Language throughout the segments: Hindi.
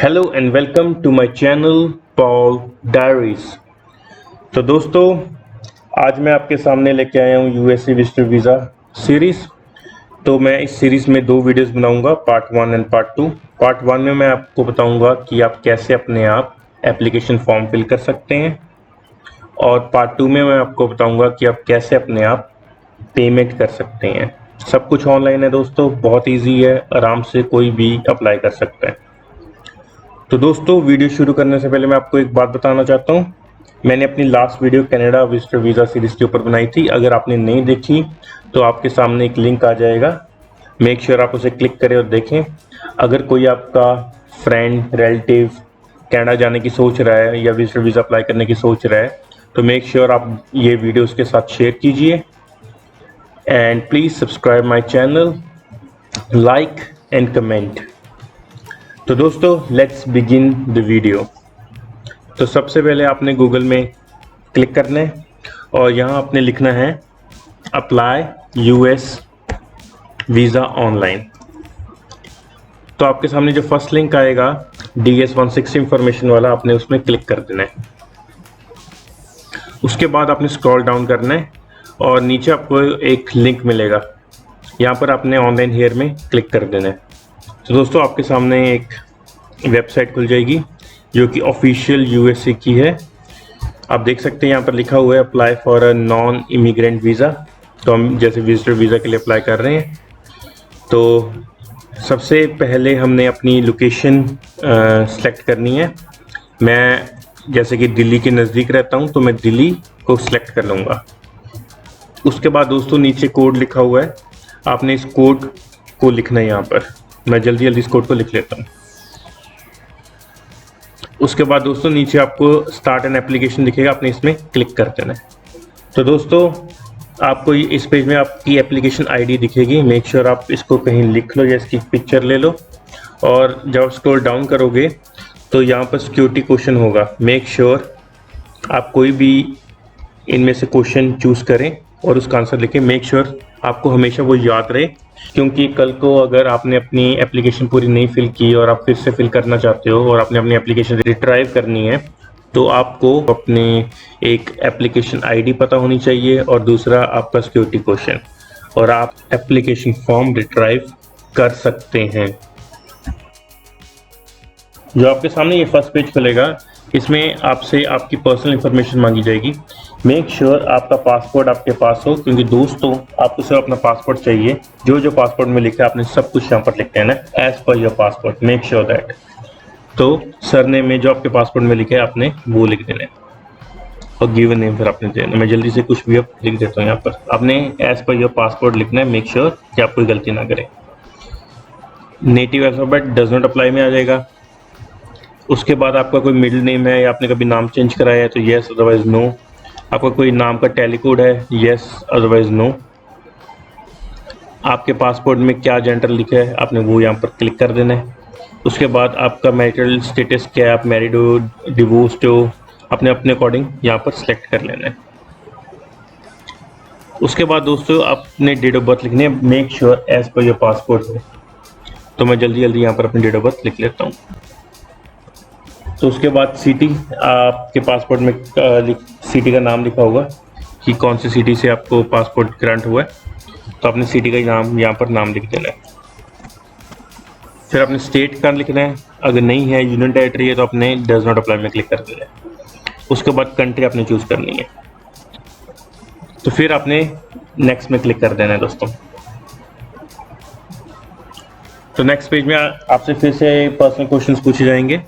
Hello and welcome to my channel Paul Diaries. तो दोस्तों, आज मैं आपके सामने लेके आया हूँ यूएसए विजिटर वीज़ा सीरीज़। तो मैं इस सीरीज़ में दो वीडियोस बनाऊंगा, पार्ट 1 एंड पार्ट 2। पार्ट 1 में मैं आपको बताऊंगा कि आप कैसे अपने आप एप्लीकेशन फॉर्म फिल कर सकते हैं, और पार्ट 2 में मैं आपको बताऊंगा कि आप कैसे अपने आप पेमेंट कर सकते हैं। सब कुछ ऑनलाइन है दोस्तों, बहुत ईजी है, आराम से कोई भी अप्लाई कर सकता है। तो दोस्तों, वीडियो शुरू करने से पहले मैं आपको एक बात बताना चाहता हूँ। मैंने अपनी last video Canada visitor visa series के ऊपर बनाई थी। अगर आपने नहीं देखी तो आपके सामने एक लिंक आ जाएगा, मेक श्योर आप उसे क्लिक करें और देखें। अगर कोई आपका फ्रेंड रिलेटिव कनाडा जाने की सोच रहा है या विजिटर वीज़ा अप्लाई करने की सोच रहा है तो मेक श्योर आप ये वीडियो उसके साथ शेयर कीजिए। And please subscribe my channel, like and comment. तो दोस्तों, लेट्स बिगिन द वीडियो। तो सबसे पहले आपने गूगल में क्लिक करना है और यहाँ आपने लिखना है अप्लाई यूएस वीज़ा ऑनलाइन। तो आपके सामने जो फर्स्ट लिंक आएगा DS-160 इंफॉर्मेशन वाला, आपने उसमें क्लिक कर देना है। उसके बाद आपने स्क्रॉल डाउन करना है और नीचे आपको एक लिंक मिलेगा, यहाँ पर आपने ऑनलाइन हेयर में क्लिक कर देना है। तो दोस्तों, आपके सामने एक वेबसाइट खुल जाएगी जो कि ऑफिशियल यूएसए की है। आप देख सकते हैं यहाँ पर लिखा हुआ है apply for a non immigrant visa. तो हम जैसे विजिटर वीज़ा के लिए अप्लाई कर रहे हैं, तो सबसे पहले हमने अपनी लोकेशन सेलेक्ट करनी है। मैं जैसे कि दिल्ली के नज़दीक रहता हूँ तो मैं दिल्ली को सिलेक्ट कर लूँगा। उसके बाद दोस्तों, नीचे कोड लिखा हुआ है, आपने इस कोड को लिखना है यहाँ पर। मैं जल्दी इस कोड को लिख लेता हूँ। उसके बाद दोस्तों, नीचे आपको स्टार्ट एन एप्लीकेशन दिखेगा, आपने इसमें क्लिक कर देना है। तो दोस्तों, आपको इस पेज में आपकी एप्लीकेशन आईडी दिखेगी। मेक श्योर आप इसको कहीं लिख लो या इसकी पिक्चर ले लो। और जब आप स्क्रॉल डाउन करोगे तो यहाँ पर सिक्योरिटी क्वेश्चन होगा। मेक श्योर आप कोई भी इनमें से क्वेश्चन चूज़ करें और उसका आंसर लिखें। मेक श्योर आपको हमेशा वो याद रहे, क्योंकि कल को अगर आपने अपनी एप्लीकेशन पूरी नहीं फिल की और आप फिर से फिल करना चाहते हो और आपने अपनी एप्लीकेशन रिट्राइव करनी है, तो आपको अपने एक एप्लीकेशन आईडी पता होनी चाहिए और दूसरा आपका सिक्योरिटी क्वेश्चन, और आप एप्लीकेशन फॉर्म रिट्राइव कर सकते हैं। जो आपके सामने ये फर्स्ट पेज खुलेगा, इसमें आपसे आपकी पर्सनल इंफॉर्मेशन मांगी जाएगी। मेक श्योर आपका पासपोर्ट आपके पास हो, क्योंकि दोस्तों आपको सिर्फ अपना पासपोर्ट चाहिए। जो पासपोर्ट में लिखा है आपने सब कुछ यहाँ पर लिख देना है, as per your passport, make sure that. तो सरनेम में जो आपके पासपोर्ट में लिखा है आपने वो लिख देना है और गिवन नेम फिर आपने देना। मैं जल्दी से कुछ भी अब लिख देता हूँ। यहाँ पर आपने एज पर योर पासपोर्ट लिखना है, मेक श्योर कि आप कोई गलती ना करें। Native alphabet does not apply में आ जाएगा। उसके बाद आपका कोई मिडिल नेम है या आपने कभी नाम चेंज कराया है तो येस, अदरवाइज नो। आपका कोई नाम का टैली कोड है, येस, अदरवाइज नो। आपके पासपोर्ट में क्या जेंडर लिखा है आपने वो यहाँ पर क्लिक कर देना है। उसके बाद आपका मैरिटल स्टेटस क्या है, आप मैरिड हो, डिवोर्स्ड हो, आपने अपने अकॉर्डिंग यहाँ पर सिलेक्ट कर लेना है। उसके बाद दोस्तों, आपने डेट ऑफ बर्थ लिखनी है, make sure as per your passport हो। तो मैं जल्दी यहाँ पर अपनी डेट ऑफ बर्थ लिख लेता हूँ। तो उसके बाद सिटी, आपके पासपोर्ट में सिटी का नाम लिखा होगा कि कौन सी सिटी से आपको पासपोर्ट ग्रांट हुआ है, तो आपने सिटी का नाम यहाँ पर नाम लिख देना है। फिर आपने स्टेट का लिखना है, अगर नहीं है यूनियन टेरिटरी है तो आपने डज नॉट अप्लाई में क्लिक कर देना है। उसके बाद कंट्री आपने चूज़ करनी है, तो फिर आपने नेक्स्ट में क्लिक कर देना है दोस्तों। तो नेक्स्ट पेज में आपसे फिर से पर्सनल क्वेश्चंस पूछे जाएंगे।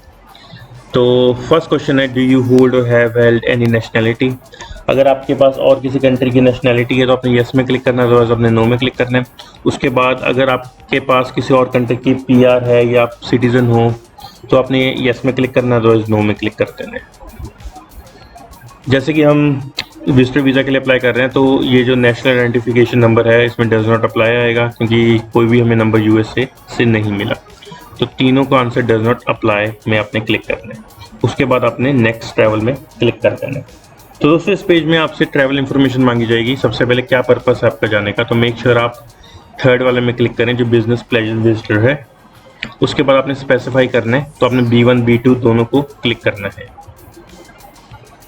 तो फर्स्ट क्वेश्चन है, डू यू होल्ड और हैव हेल्ड एनी नेशनैलिटी। अगर आपके पास और किसी कंट्री की नेशनैलिटी है तो आपने येस में क्लिक करना है, अदरवाइज आपने नो में क्लिक करना है। उसके बाद अगर आपके पास किसी और कंट्री की PR है या आप सिटीज़न हो तो आपने येस में क्लिक करना है, अदरवाइज नो में क्लिक कर देना है। जैसे कि हम विजिटर वीज़ा के लिए अप्लाई कर रहे हैं तो ये जो नेशनल आइडेंटिफिकेशन नंबर है इसमें डज नॉट अप्लाई आएगा, क्योंकि कोई भी हमें नंबर यूएसए से नहीं मिला। तो तीनों का आंसर डज नॉट अप्लाई में आपने क्लिक करना है। उसके बाद आपने नेक्स्ट ट्रैवल में क्लिक कर देना है। तो दोस्तों, इस पेज में आपसे ट्रैवल इन्फॉर्मेशन मांगी जाएगी। सबसे पहले क्या पर्पस है आपका जाने का, तो मेक श्योर आप थर्ड वाले में क्लिक करें जो बिजनेस प्लेजर विजिटर है। उसके बाद आपने स्पेसिफाई करना है, तो आपने B1 B2 दोनों को क्लिक करना है।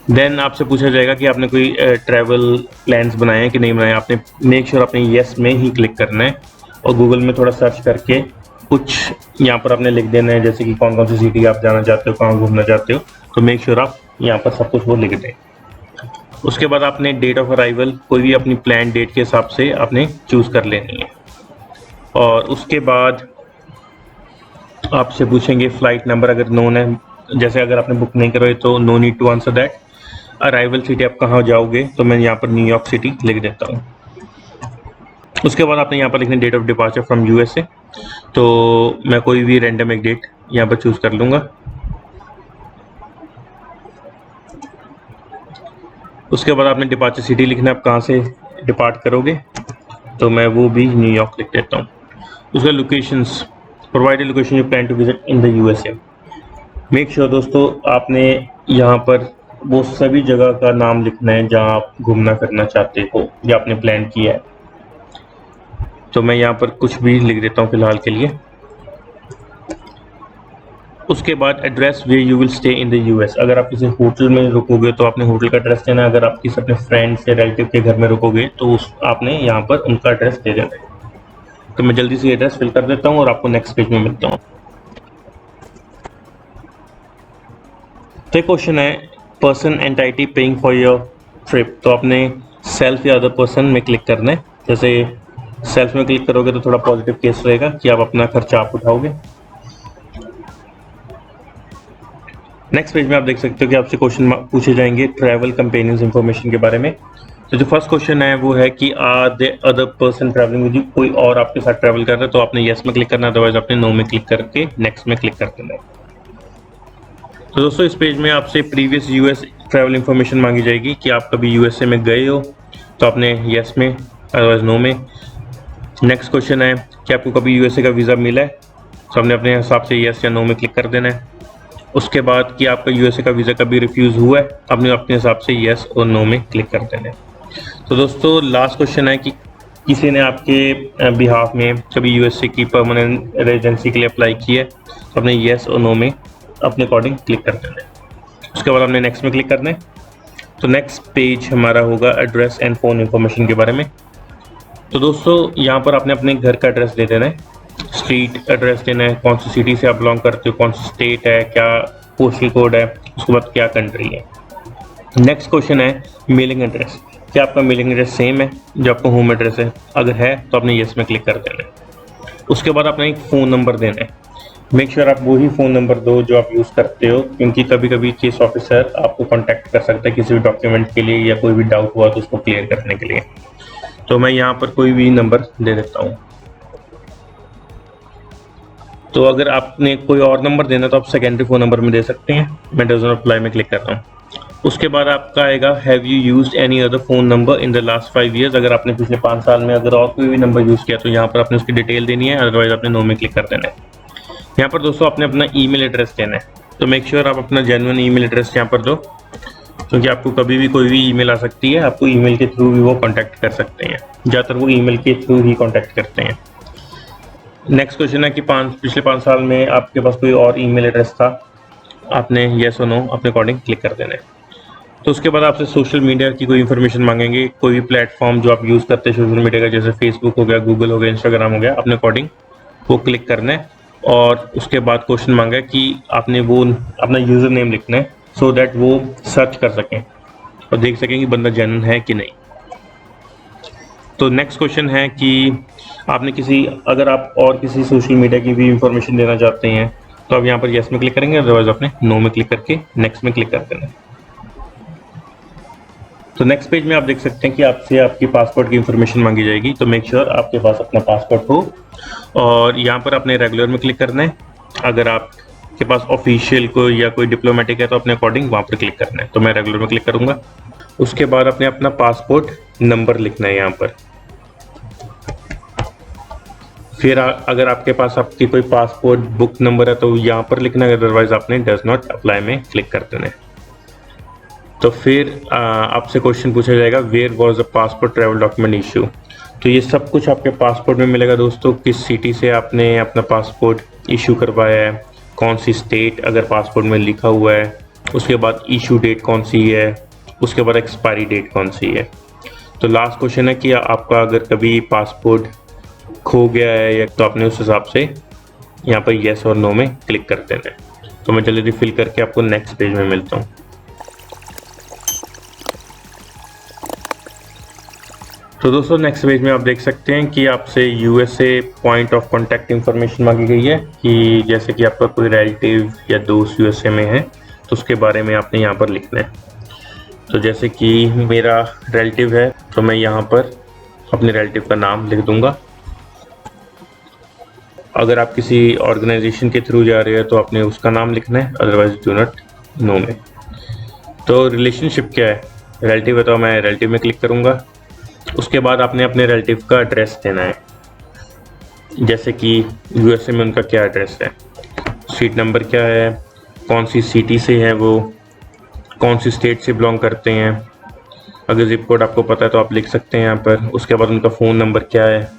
देन आपसे पूछा जाएगा कि आपने कोई ट्रैवल प्लान्स बनाए हैं कि नहीं बनाए। आपने मेक श्योर आपने येस में ही क्लिक करना है और गूगल में थोड़ा सर्च करके कुछ यहाँ पर आपने लिख देना है, जैसे कि कौन कौन सी सिटी आप जाना चाहते हो, कहाँ घूमना चाहते हो, तो मेक श्योर आप यहाँ पर सब कुछ वो लिख दें। उसके बाद आपने डेट ऑफ अराइवल कोई भी अपनी प्लान डेट के हिसाब से आपने चूज़ कर लेनी है। और उसके बाद आपसे पूछेंगे फ्लाइट नंबर, अगर नोन है, जैसे अगर आपने बुक नहीं करवाई तो no need to answer that. Arrival city आप कहाँ जाओगे, तो मैं यहाँ पर न्यूयॉर्क सिटी लिख देता हूँ। उसके बाद आपने यहाँ पर लिखना date of departure from USA, तो मैं कोई भी रैंडम एक डेट यहाँ पर चूज़ कर लूँगा। उसके बाद आपने डिपार्चर सिटी लिखना है, आप कहाँ से डिपार्ट करोगे, तो मैं वो भी न्यूयॉर्क लिख देता हूँ। उसका locations, provide location you plan to visit in the USA. Make sure दोस्तों आपने यहाँ पर वो सभी जगह का नाम लिखना है जहाँ आप घूमना फिरना चाहते हो या आपने प्लान किया है। तो मैं यहाँ पर कुछ भी लिख देता हूँ फिलहाल के लिए। उसके बाद address way you will stay in the US. अगर आप किसी होटल में रुकोगे तो आपने होटल का एड्रेस देना है। अगर आप किसी अपने फ्रेंड्स या रिलेटिव के घर में रुकोगे तो आपने यहाँ पर उनका एड्रेस दे देना है। तो मैं जल्दी से एड्रेस फिल कर देता हूँ और आपको नेक्स्ट पेज में मिलता हूँ। तो क्वेश्चन है person entity paying for your trip, तो आपने सेल्फ या अदर पर्सन में क्लिक करना है। जैसे सेल्फ में क्लिक करोगे तो थोड़ा पॉजिटिव केस रहेगा कि आप अपना खर्चा आप उठाओगे। नेक्स्ट पेज में आप देख सकते हो कि आपसे क्वेश्चन पूछे जाएंगे ट्रैवल कंपेनियंस इंफॉर्मेशन के बारे में। तो जो फर्स्ट क्वेश्चन है वो है कि are the other person travelling with you, कोई और आपके साथ ट्रैवल कर रहा है, तो आपने येस में क्लिक करना है, अदरवाइज आपने नो में क्लिक करके नेक्स्ट में क्लिक कर देना है। तो दोस्तों इस पेज में आपसे प्रीवियस यूएस ट्रैवल इंफॉर्मेशन मांगी जाएगी कि आप कभी यूएसए में गए हो, तो आपने येस में, अदरवाइज नो में। नेक्स्ट क्वेश्चन है कि आपको कभी यूएसए का वीज़ा मिला है, तो आपने अपने हिसाब से येस या नो में क्लिक कर देना है। उसके बाद कि आपका यूएसए का वीज़ा कभी रिफ्यूज़ हुआ है, आपने अपने हिसाब से येस और नो में क्लिक कर देना है। तो दोस्तों लास्ट क्वेश्चन है कि किसी ने आपके बिहाफ में कभी यूएसए की परमानेंट रेजिडेंसी के लिए अप्लाई किया है, तो आपने येस और नो में अपने अकॉर्डिंग क्लिक कर देना है। उसके बाद आपने नेक्स्ट में क्लिक करना है। तो नेक्स्ट पेज हमारा होगा एड्रेस एंड फ़ोन इंफॉर्मेशन के बारे में। तो दोस्तों यहाँ पर आपने अपने घर का एड्रेस दे देना है, स्ट्रीट एड्रेस देना है, कौन सी सिटी से आप बिलोंग करते हो, कौन सी स्टेट है, क्या पोस्टल कोड है, उसके बाद क्या कंट्री है। नेक्स्ट क्वेश्चन है मेलिंग एड्रेस, क्या आपका मेलिंग एड्रेस सेम है जो आपका होम एड्रेस है, अगर है तो आपने येस में क्लिक कर देना है। उसके बाद आपने एक फ़ोन नंबर देना है। मेक श्योर आप वही फ़ोन नंबर दो जो आप यूज़ करते हो, क्योंकि कभी कभी केस ऑफिसर आपको कॉन्टैक्ट कर सकता है किसी भी डॉक्यूमेंट के लिए या कोई भी डाउट हुआ तो उसको क्लियर करने के लिए। तो मैं यहाँ पर कोई भी नंबर दे देता हूँ। तो अगर आपने कोई और नंबर देना तो आप सेकेंडरी फ़ोन नंबर में दे सकते हैं। मैं डज़ नॉट अप्लाई में क्लिक कर रहा हूँ। उसके बाद आपका आएगा have you used any other phone number in the last 5 years. अगर आपने पिछले 5 साल में अगर और कोई भी नंबर यूज़ किया तो यहाँ पर आपने उसकी डिटेल देनी है, अदरवाइज आपने नो में क्लिक कर देना है। यहाँ पर दोस्तों आपने अपना ईमेल एड्रेस देना है, तो मेक श्योर आप अपना जेन्युइन ईमेल एड्रेस यहाँ पर दो, क्योंकि आपको कभी भी कोई भी ईमेल आ सकती है, आपको ईमेल के थ्रू भी वो कांटेक्ट कर सकते हैं। ज़्यादातर वो ईमेल के थ्रू ही कांटेक्ट करते हैं। नेक्स्ट क्वेश्चन है कि पिछले 5 साल में आपके पास कोई और ईमेल एड्रेस था, आपने येस और नो अपने अकॉर्डिंग क्लिक कर देना है। तो उसके बाद आपसे सोशल मीडिया की कोई इन्फॉर्मेशन मांगेंगे, कोई भी प्लेटफॉर्म जो आप यूज़ करते हैं सोशल मीडिया का, जैसे फेसबुक हो गया, गूगल हो गया, इंस्टाग्राम हो गया, अपने अकॉर्डिंग वो क्लिक करना है। और उसके बाद क्वेश्चन मांगा है कि आपने वो अपना यूज़र नेम लिखना है, सो दैट वो सर्च कर सकें और देख सकें कि बंदा जेन्युइन है कि नहीं। तो नेक्स्ट क्वेश्चन है कि आपने अगर आप और किसी सोशल मीडिया की भी इंफॉर्मेशन देना चाहते हैं तो आप यहाँ पर येस में क्लिक करेंगे, अदरवाइज आपने नो में क्लिक करके नेक्स्ट में क्लिक कर देना है। तो नेक्स्ट पेज में आप देख सकते हैं कि आपसे आपकी पासपोर्ट की इंफॉर्मेशन मांगी जाएगी, तो मेक श्योर आपके पास अपना पासपोर्ट हो। और यहाँ पर आपने रेगुलर में क्लिक करना है। अगर आपके पास ऑफिशियल को या कोई डिप्लोमेटिक है तो अपने अकॉर्डिंग वहाँ पर क्लिक करना है, तो मैं रेगुलर में क्लिक करूँगा। उसके बाद आपने अपना पासपोर्ट नंबर लिखना है यहाँ पर। फिर अगर आपके पास आपकी कोई पासपोर्ट बुक नंबर है तो यहाँ पर लिखना है, अदरवाइज आपने डज नॉट अप्लाई में क्लिक कर देना है। तो फिर आपसे क्वेश्चन पूछा जाएगा where was a passport travel document issue. तो ये सब कुछ आपके पासपोर्ट में मिलेगा दोस्तों, किस सिटी से आपने अपना पासपोर्ट इशू करवाया है, कौन सी स्टेट अगर पासपोर्ट में लिखा हुआ है, उसके बाद इशू डेट कौन सी है, उसके बाद एक्सपायरी डेट कौन सी है। तो लास्ट क्वेश्चन है कि आपका अगर कभी पासपोर्ट खो गया है या तो आपने उस हिसाब से यहाँ पर येस और नो में क्लिक कर देना है। तो मैं जल्दी फिल करके आपको नेक्स्ट पेज में मिलता हूँ। तो दोस्तों नेक्स्ट पेज में आप देख सकते हैं कि आपसे USA point of contact information मांगी गई है कि जैसे कि आपका कोई रिलेटिव या दोस्त यूएसए में है तो उसके बारे में आपने यहाँ पर लिखना है। तो जैसे कि मेरा रिलेटिव है तो मैं यहाँ पर अपने रिलेटिव का नाम लिख दूंगा। अगर आप किसी ऑर्गेनाइजेशन के थ्रू जा रहे हो तो आपने उसका नाम लिखना है, अदरवाइज डू नॉट नो में। तो रिलेशनशिप क्या है, रिलेटिव है तो मैं रिलेटिव में क्लिक करूँगा। उसके बाद आपने अपने रिलेटिव का एड्रेस देना है, जैसे कि यूएसए में उनका क्या एड्रेस है, स्ट्रीट नंबर क्या है, कौन सी सिटी से है वो, कौन सी स्टेट से बिलोंग करते हैं। अगर जिप कोड आपको पता है तो आप लिख सकते हैं यहाँ पर। उसके बाद उनका फ़ोन नंबर क्या है,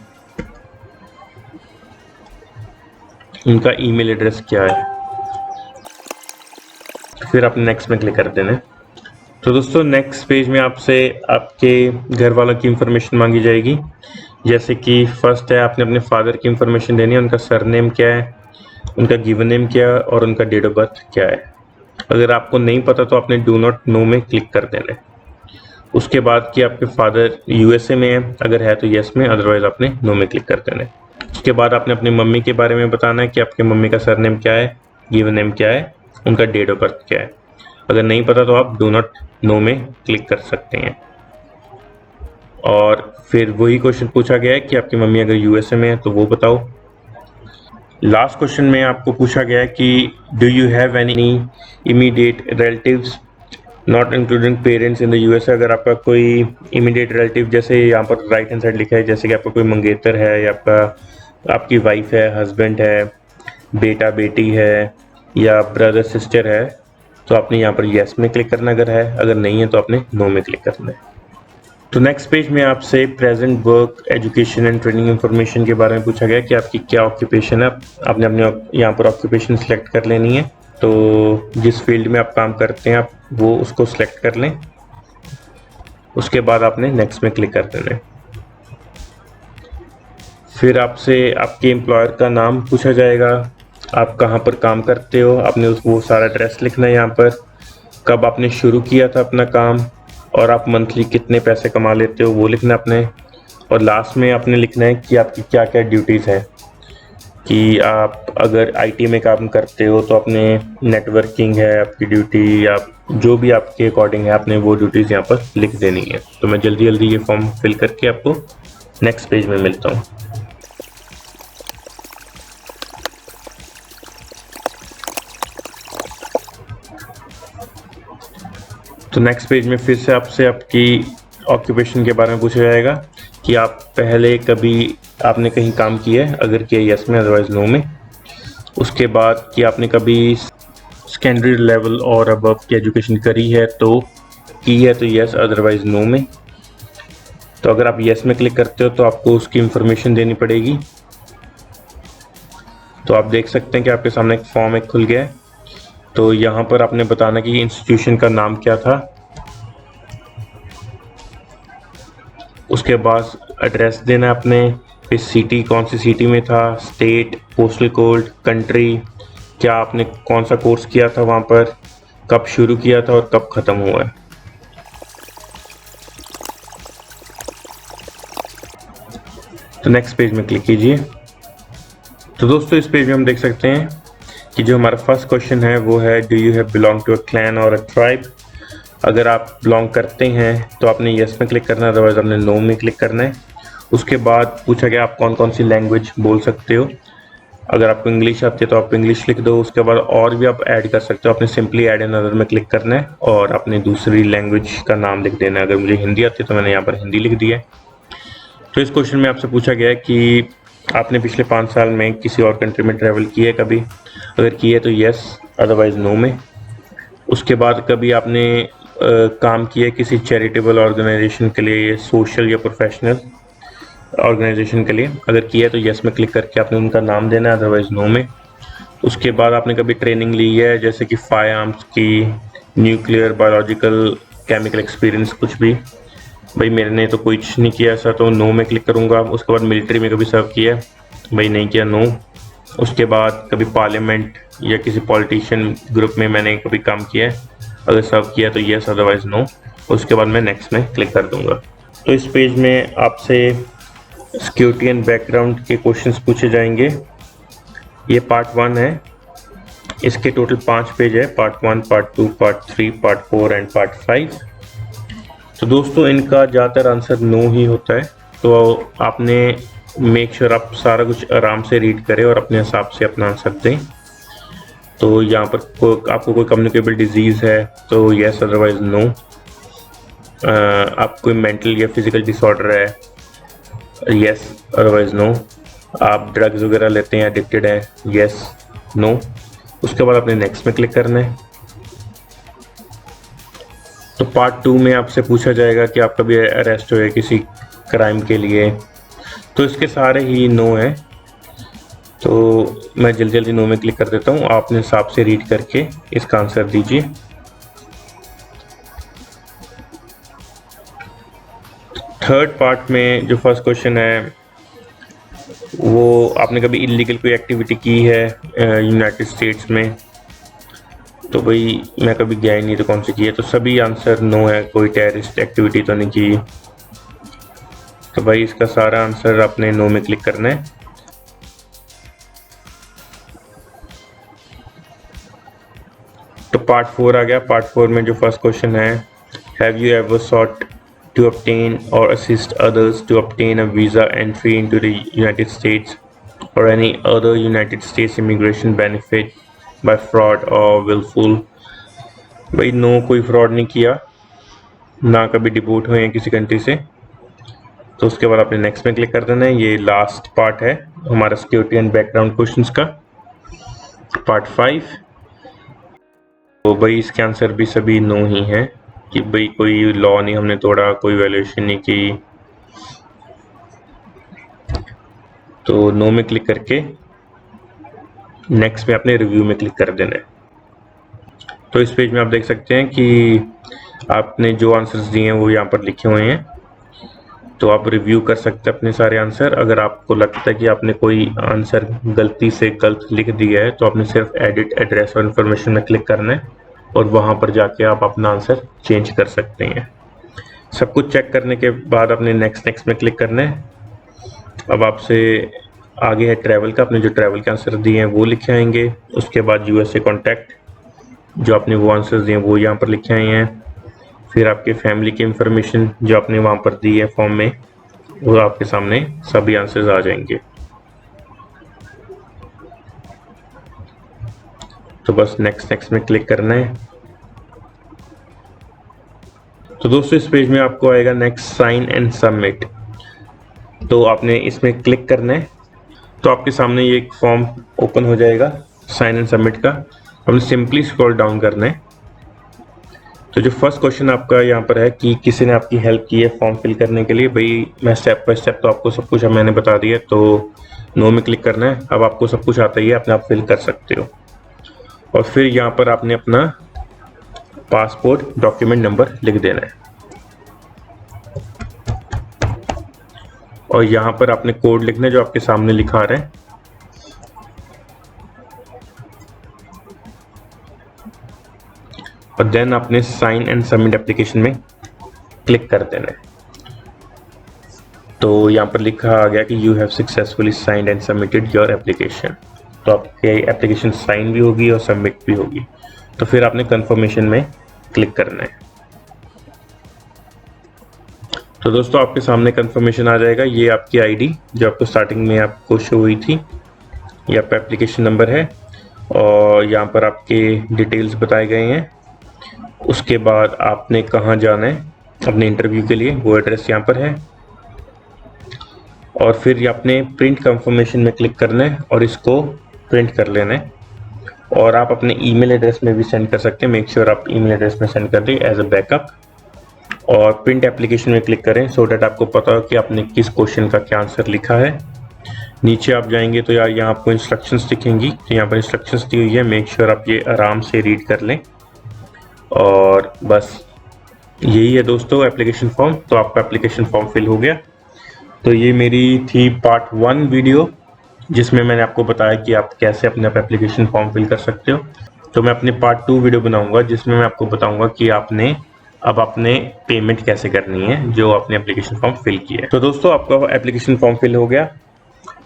उनका ईमेल एड्रेस क्या है, फिर आप नेक्स्ट में क्लिक कर देना है। तो दोस्तों नेक्स्ट पेज में आपसे आपके घर वालों की इंफॉर्मेशन मांगी जाएगी, जैसे कि फर्स्ट है आपने अपने फादर की इंफॉर्मेशन देनी है, उनका सरनेम क्या है, उनका गिवन नेम क्या है और उनका डेट ऑफ बर्थ क्या है। अगर आपको नहीं पता तो आपने डू नॉट नो में क्लिक कर देना है। उसके बाद कि आपके फादर यूएसए में है, अगर है तो येस में, अदरवाइज आपने नो में क्लिक कर देना है। उसके बाद आपने अपनी मम्मी के बारे में बताना है कि आपकी मम्मी का सरनेम क्या है, गिवन नेम क्या है, उनका डेट ऑफ बर्थ क्या है। अगर नहीं पता तो आप डू नॉट नो में क्लिक कर सकते हैं। और फिर वही क्वेश्चन पूछा गया है कि आपकी मम्मी अगर यूएसए में है तो वो बताओ। लास्ट क्वेश्चन में आपको पूछा गया है कि do you have any immediate relatives not including parents in the USA. अगर आपका कोई इमीडिएट रिलेटिव, जैसे यहाँ पर राइट हैंड साइड लिखा है, जैसे कि आपका कोई मंगेतर है या आपकी वाइफ है, हस्बैंड है, बेटा बेटी है या ब्रदर सिस्टर है, तो आपने यहाँ पर येस में क्लिक करना अगर है, अगर नहीं है तो आपने नो में क्लिक करना है। तो नेक्स्ट पेज में आपसे present work education and training information के बारे में पूछा गया कि आपकी क्या ऑक्यूपेशन है। आपने अपने यहाँ पर ऑक्यूपेशन सेलेक्ट कर लेनी है। तो जिस फील्ड में आप काम करते हैं आप वो उसको सिलेक्ट कर लें। उसके बाद आपने नेक्स्ट में क्लिक कर देना है। फिर आपसे आपके एम्प्लॉयर का नाम पूछा जाएगा, आप कहाँ पर काम करते हो, आपने वो सारा एड्रेस लिखना है यहाँ पर, कब आपने शुरू किया था अपना काम और आप मंथली कितने पैसे कमा लेते हो वो लिखना आपने। और लास्ट में आपने लिखना है कि आपकी क्या क्या ड्यूटीज़ हैं, कि आप अगर आईटी में काम करते हो तो अपने नेटवर्किंग है आपकी ड्यूटी, या जो भी आपके अकॉर्डिंग है आपने वो ड्यूटीज़ यहाँ पर लिख देनी है। तो मैं जल्दी जल्दी ये फॉर्म फिल करके आपको नेक्स्ट पेज में मिलता हूँ। तो नेक्स्ट पेज में फिर से आपसे आपकी ऑक्यूपेशन के बारे में पूछा जाएगा कि आप पहले कभी आपने कहीं काम किया है, अगर किया यस में, अदरवाइज नो में। उसके बाद कि आपने कभी सेकेंडरी लेवल और अबव की एजुकेशन करी है तो यस, अदरवाइज नो में। तो अगर आप यस में क्लिक करते हो तो आपको उसकी इंफॉर्मेशन देनी पड़ेगी। तो आप देख सकते हैं कि आपके सामने एक फॉर्म एक खुल गया है। तो यहाँ पर आपने बताना कि इंस्टीट्यूशन का नाम क्या था, उसके बाद एड्रेस देना है आपने, फिर सिटी कौन सी सिटी में था, स्टेट, पोस्टल कोड, कंट्री, क्या आपने कौन सा कोर्स किया था वहाँ पर, कब शुरू किया था और कब ख़त्म हुआ है। तो नेक्स्ट पेज में क्लिक कीजिए। तो दोस्तों इस पेज में हम देख सकते हैं कि जो हमारा फर्स्ट क्वेश्चन है वो है do you have belong to a clan or a tribe. अगर आप बिलोंग करते हैं तो आपने यस में क्लिक करना है, अदरवाइज आपने नो में क्लिक करना है। उसके बाद पूछा गया आप कौन कौन सी लैंग्वेज बोल सकते हो। अगर आपको इंग्लिश आती है तो आप इंग्लिश लिख दो। उसके बाद और भी आप ऐड कर सकते हो, आपने सिंपली ऐड एन अदर में क्लिक करना है और अपने दूसरी लैंग्वेज का नाम लिख देना है। अगर मुझे हिंदी आती है तो मैंने यहाँ पर हिंदी लिख दिया है। तो इस क्वेश्चन में आपसे पूछा गया है कि आपने पिछले 5 साल में किसी और कंट्री में ट्रैवल किया है कभी, अगर किया है तो यस, अदरवाइज नो में। उसके बाद कभी आपने काम किया है किसी चैरिटेबल ऑर्गेनाइजेशन के लिए, सोशल या प्रोफेशनल ऑर्गेनाइजेशन के लिए, अगर किया है तो यस में क्लिक करके आपने उनका नाम देना है, अदरवाइज नो में। उसके बाद आपने कभी ट्रेनिंग ली है जैसे कि फायर आर्म्स की, न्यूक्लियर, बायोलॉजिकल, केमिकल एक्सपीरियंस, कुछ भी? भाई मैंने तो कुछ नहीं किया ऐसा, तो नो में क्लिक करूँगा। उसके बाद मिलिट्री में कभी सर्व किया है? भाई नहीं किया, नो। उसके बाद कभी पार्लियामेंट या किसी पॉलिटिशियन ग्रुप में मैंने कभी काम किया है? अगर सर्व किया तो येस, अदरवाइज नो। उसके बाद मैं नेक्स्ट में क्लिक कर दूंगा। तो इस पेज में आपसे सिक्योरिटी एंड बैकग्राउंड के क्वेश्चंस पूछे जाएंगे। ये पार्ट 1 है, इसके टोटल 5 पेज है, part 1, part 2, part 3, part 4 and part 5। तो दोस्तों इनका ज़्यादातर आंसर नो ही होता है, तो आपने मेक श्योर आप सारा कुछ आराम से रीड करें और अपने हिसाब से अपना आंसर दें। तो यहाँ पर आपको कोई कम्युनिकेबल डिजीज़ है तो येस, अदरवाइज नो। आप कोई मेंटल या फिजिकल डिसऑर्डर है, येस, अदरवाइज नो। आप ड्रग्स वगैरह लेते हैं, एडिक्टेड हैं, येस, नो। उसके बाद आपने नेक्स्ट में क्लिक करना है। तो पार्ट 2 में आपसे पूछा जाएगा कि आप कभी अरेस्ट हुए किसी क्राइम के लिए, तो इसके सारे ही नो हैं। तो मैं जल्दी जल्दी नो में क्लिक कर देता हूँ, आपने हिसाब से रीड करके इसका आंसर दीजिए। थर्ड पार्ट में जो फर्स्ट क्वेश्चन है वो, आपने कभी इलीगल कोई एक्टिविटी की है यूनाइटेड स्टेट्स में? तो भाई मैं कभी गया ही नहीं, तो कौन सी की है? तो सभी आंसर नो है, कोई टेररिस्ट एक्टिविटी तो नहीं की। तो भाई इसका सारा आंसर आपने नो में क्लिक करना है। तो पार्ट 4 आ गया। पार्ट 4 में जो फर्स्ट क्वेश्चन है, have you ever sought to obtain or assist others to obtain a visa entry into the United States or any other United States immigration benefit by fraud or willful? भाई नो, कोई फ्रॉड नहीं किया, ना कभी डिपोर्ट हुए हैं किसी कंट्री से। तो उसके बाद आपने नेक्स्ट में क्लिक कर देना है। ये लास्ट पार्ट है हमारा सिक्योरिटी एंड बैकग्राउंड क्वेश्चंस का, पार्ट 5। तो भाई इसके आंसर भी सभी नो ही हैं कि भाई कोई लॉ नहीं हमने तोड़ा, कोई वैल्यूएशन नहीं की। तो नो में क्लिक करके नेक्स्ट में आपने रिव्यू में क्लिक कर देना है। तो इस पेज में आप देख सकते हैं कि आपने जो आंसर्स दिए हैं वो यहाँ पर लिखे हुए हैं, तो आप रिव्यू कर सकते हैं अपने सारे आंसर। अगर आपको लगता है कि आपने कोई आंसर गलती से गलत लिख दिया है तो आपने सिर्फ एडिट एड्रेस और इन्फॉर्मेशन में क्लिक करना है और वहाँ पर जाके आप अपना आंसर चेंज कर सकते हैं। सब कुछ चेक करने के बाद आपने नेक्स्ट में क्लिक करना है। अब आपसे आगे है ट्रैवल का, आपने जो ट्रैवल के आंसर दिए हैं वो लिखे आएंगे। उसके बाद यूएसए कॉन्टैक्ट, जो आपने वो आंसर दिए हैं वो यहाँ पर लिखे आए हैं। फिर आपके फैमिली की इंफॉर्मेशन जो आपने वहाँ पर दी है फॉर्म में, वो आपके सामने सभी आंसर्स आ जाएंगे। तो बस नेक्स्ट में क्लिक करना है। तो दोस्तों इस पेज में आपको आएगा नेक्स्ट, साइन एंड सबमिट। तो आपने इसमें क्लिक करना है, तो आपके सामने ये एक फॉर्म ओपन हो जाएगा साइन एंड सबमिट का। आपने सिंपली स्क्रॉल डाउन करना है। तो जो फर्स्ट क्वेश्चन आपका यहाँ पर है कि किसी ने आपकी हेल्प की है फॉर्म फिल करने के लिए, भाई मैं स्टेप बाय स्टेप तो आपको सब कुछ मैंने बता दिया, तो नो में क्लिक करना है। अब आपको सब कुछ आता ही है, अपने आप फिल कर सकते हो। और फिर यहाँ पर आपने अपना पासपोर्ट डॉक्यूमेंट नंबर लिख देना है और यहाँ पर आपने कोड लिखना है जो आपके सामने लिखा आ रहा है। और देन आपने साइन एंड सबमिट एप्लीकेशन में क्लिक कर देना है। तो यहाँ पर लिखा आ गया कि you have successfully signed and submitted your application. तो आपकी एप्लीकेशन साइन भी होगी और सबमिट भी होगी। तो फिर आपने कंफर्मेशन में क्लिक करना है। तो दोस्तों आपके सामने कंफर्मेशन आ जाएगा। ये आपकी आईडी जो आपको स्टार्टिंग में आपको शो हुई थी, ये आपका एप्लीकेशन नंबर है और यहाँ पर आपके डिटेल्स बताए गए हैं। उसके बाद आपने कहाँ जाना है अपने इंटरव्यू के लिए, वो एड्रेस यहाँ पर है। और फिर आपने प्रिंट कंफर्मेशन में क्लिक करना है और इसको प्रिंट कर लेना है। और आप अपने ईमेल एड्रेस में भी सेंड कर सकते हैं। मेक श्योर आप ईमेल एड्रेस में सेंड कर दें एज अ बैकअप। और प्रिंट एप्लीकेशन में क्लिक करें सो डैट आपको पता हो कि आपने किस क्वेश्चन का क्या आंसर लिखा है। नीचे आप जाएंगे तो यार यहाँ आपको इंस्ट्रक्शंस दिखेंगी, तो यहाँ पर इंस्ट्रक्शंस दी हुई है, मेक श्योर आप ये आराम से रीड कर लें। और बस यही है दोस्तों एप्लीकेशन फॉर्म। तो आपका एप्लीकेशन फॉर्म फिल हो गया। तो ये मेरी थी पार्ट 1 वीडियो, जिसमें मैंने आपको बताया कि आप कैसे अपने एप्लीकेशन फॉर्म फिल कर सकते हो। तो मैं अपनी पार्ट 2 वीडियो बनाऊंगा, जिसमें मैं आपको बताऊंगा कि आपने अब अपने पेमेंट कैसे करनी है जो आपने एप्लीकेशन फॉर्म फिल किया है। तो दोस्तों आपका एप्लीकेशन फॉर्म फिल हो गया,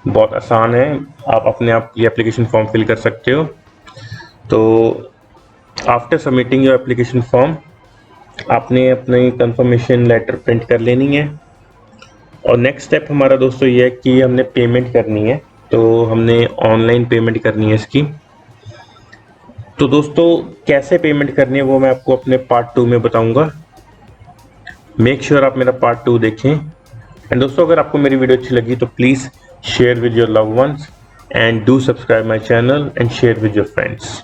बहुत आसान है, आप अपने आप ये एप्लीकेशन फॉर्म फिल कर सकते हो। तो after submitting your application form आपने अपनी कंफर्मेशन लेटर प्रिंट कर लेनी है। और नेक्स्ट स्टेप हमारा दोस्तों ये है कि हमने पेमेंट करनी है, तो हमने ऑनलाइन पेमेंट करनी है इसकी। तो दोस्तों कैसे पेमेंट करनी है वो मैं आपको अपने पार्ट 2 में बताऊंगा। मेक श्योर आप मेरा पार्ट 2 देखें। एंड दोस्तों अगर आपको मेरी वीडियो अच्छी लगी तो please share with your loved ones and do subscribe my channel and share with your friends.